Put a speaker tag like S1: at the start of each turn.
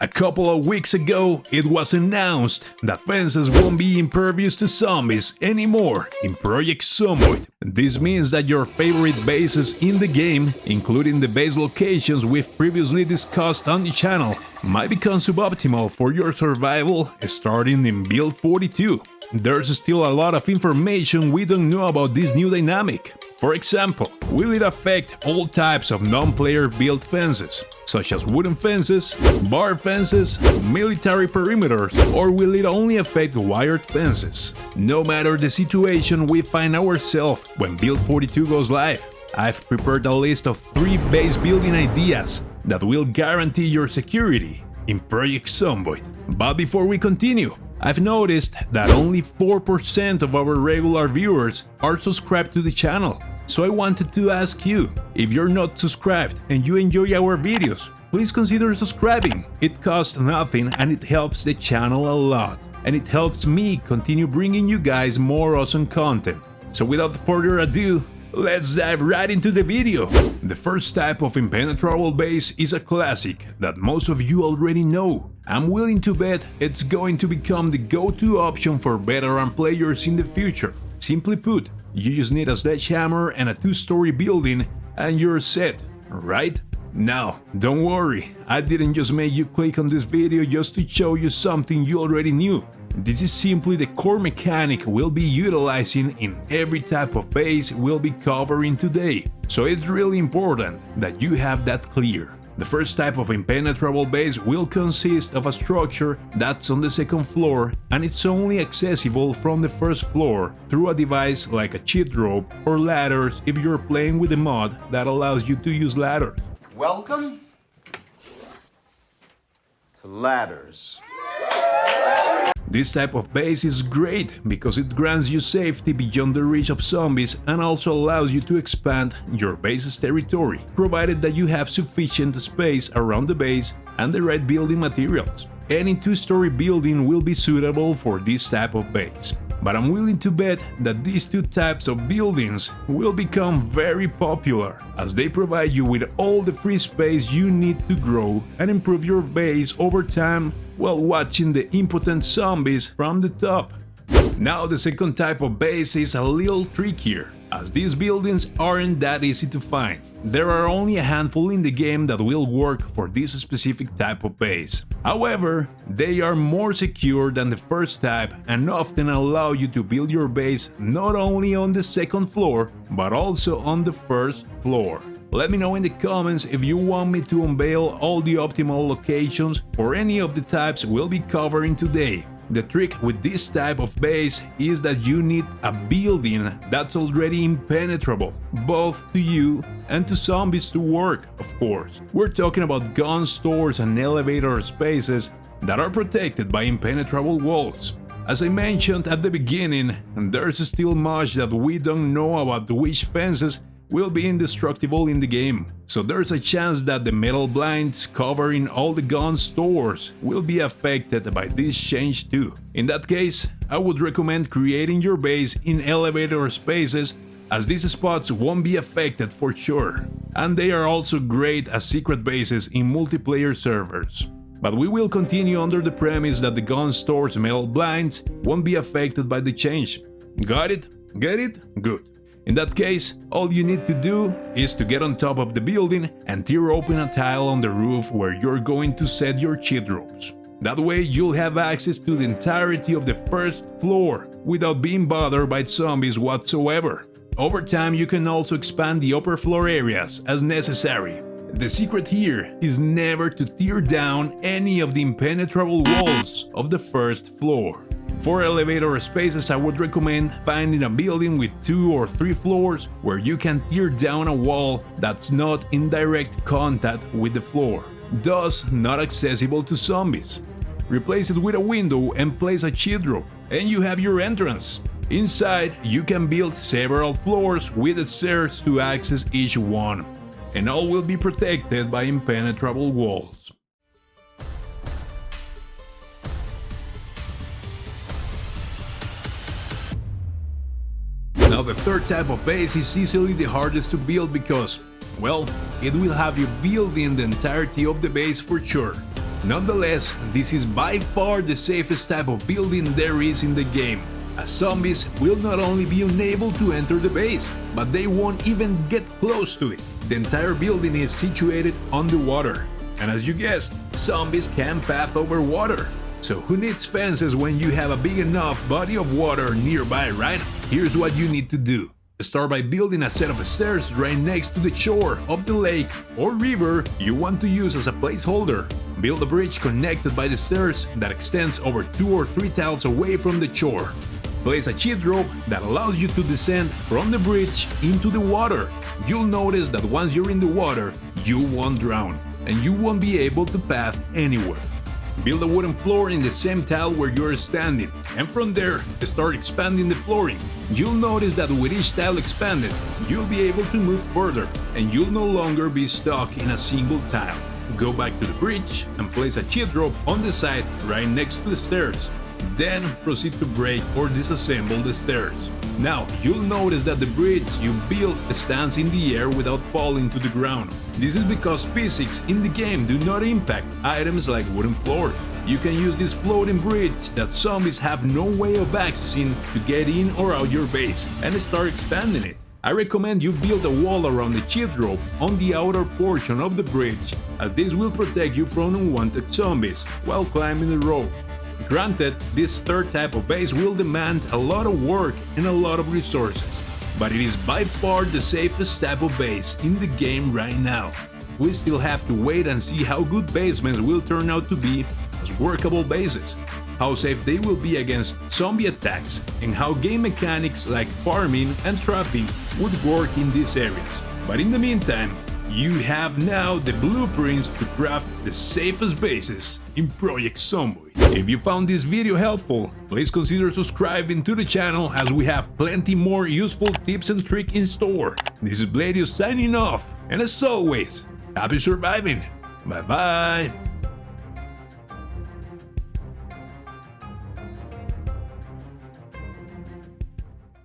S1: A couple of weeks ago, it was announced that fences won't be impervious to zombies anymore in Project Zomboid. This means that your favorite bases in the game, including the base locations we've previously discussed on the channel, might become suboptimal for your survival starting in build 42. There's still a lot of information we don't know about this new dynamic. For example, will it affect all types of non-player built fences, such as wooden fences, bar fences, military perimeters, or will it only affect wired fences? No matter the situation we find ourselves when build 42 goes live, I've prepared a list of 3 base building ideas that will guarantee your security in Project Zomboid. But before we continue, I've noticed that only 4% of our regular viewers are subscribed to the channel. So I wanted to ask you, if you're not subscribed and you enjoy our videos, please consider subscribing. It costs nothing and it helps the channel a lot. And it helps me continue bringing you guys more awesome content. So without further ado, let's dive right into the video. The first type of impenetrable base is a classic that most of you already know. I'm willing to bet it's going to become the go-to option for veteran players in the future. Simply put, you just need a sledgehammer and a 2-story building and you're set, right? Now, don't worry, I didn't just make you click on this video just to show you something you already knew. This is simply the core mechanic we'll be utilizing in every type of base we'll be covering today, so it's really important that you have that clear. The first type of impenetrable base will consist of a structure that's on the second floor and it's only accessible from the first floor through a device like a cheat rope or ladders if you're playing with a mod that allows you to use ladders.
S2: Welcome to ladders.
S1: This type of base is great because it grants you safety beyond the reach of zombies and also allows you to expand your base's territory, provided that you have sufficient space around the base and the right building materials. Any 2-story building will be suitable for this type of base. But I'm willing to bet that these 2 types of buildings will become very popular, as they provide you with all the free space you need to grow and improve your base over time while watching the impotent zombies from the top. Now the second type of base is a little trickier, as these buildings aren't that easy to find. There are only a handful in the game that will work for this specific type of base. However, they are more secure than the first type and often allow you to build your base not only on the second floor, but also on the first floor. Let me know in the comments if you want me to unveil all the optimal locations for any of the types we'll be covering today. The trick with this type of base is that you need a building that's already impenetrable, both to you and to zombies to work, of course. We're talking about gun stores and elevator spaces that are protected by impenetrable walls. As I mentioned at the beginning, there's still much that we don't know about which fences will be indestructible in the game, so there's a chance that the metal blinds covering all the gun stores will be affected by this change too. In that case, I would recommend creating your base in elevator spaces, as these spots won't be affected for sure, and they are also great as secret bases in multiplayer servers. But we will continue under the premise that the gun store's metal blinds won't be affected by the change. Got it? Get it? Good. In that case, all you need to do is to get on top of the building and tear open a tile on the roof where you're going to set your cheat ropes. That way you'll have access to the entirety of the first floor without being bothered by zombies whatsoever. Over time you can also expand the upper floor areas as necessary. The secret here is never to tear down any of the impenetrable walls of the first floor. For elevator spaces, I would recommend finding a building with 2 or 3 floors where you can tear down a wall that's not in direct contact with the floor, thus not accessible to zombies. Replace it with a window and place a cheat rope, and you have your entrance. Inside, you can build several floors with stairs to access each one, and all will be protected by impenetrable walls. Now the third type of base is easily the hardest to build because, well, it will have you building the entirety of the base for sure. Nonetheless, this is by far the safest type of building there is in the game, as zombies will not only be unable to enter the base, but they won't even get close to it. The entire building is situated underwater, and as you guessed, zombies can path over water. So who needs fences when you have a big enough body of water nearby, right? Here's what you need to do. Start by building a set of stairs right next to the shore of the lake or river you want to use as a placeholder. Build a bridge connected by the stairs that extends over 2 or 3 tiles away from the shore. Place a cheat rope that allows you to descend from the bridge into the water. You'll notice that once you're in the water, you won't drown, and you won't be able to path anywhere. Build a wooden floor in the same tile where you're standing, and from there, start expanding the flooring. You'll notice that with each tile expanded, you'll be able to move further, and you'll no longer be stuck in a single tile. Go back to the bridge and place a cheat rope on the side right next to the stairs. Then proceed to break or disassemble the stairs. Now, you'll notice that the bridge you built stands in the air without falling to the ground. This is because physics in the game do not impact items like wooden floors. You can use this floating bridge that zombies have no way of accessing to get in or out your base and start expanding it. I recommend you build a wall around the cheat rope on the outer portion of the bridge, as this will protect you from unwanted zombies while climbing the rope. Granted, this third type of base will demand a lot of work and a lot of resources, but it is by far the safest type of base in the game right now. We still have to wait and see how good basements will turn out to be as workable bases, how safe they will be against zombie attacks, and how game mechanics like farming and trapping would work in these areas. But in the meantime, you have now the blueprints to craft the safest bases in Project Zomboid. If you found this video helpful, please consider subscribing to the channel, as we have plenty more useful tips and tricks in store. This is Bladiuss signing off, and as always, happy surviving. Bye bye.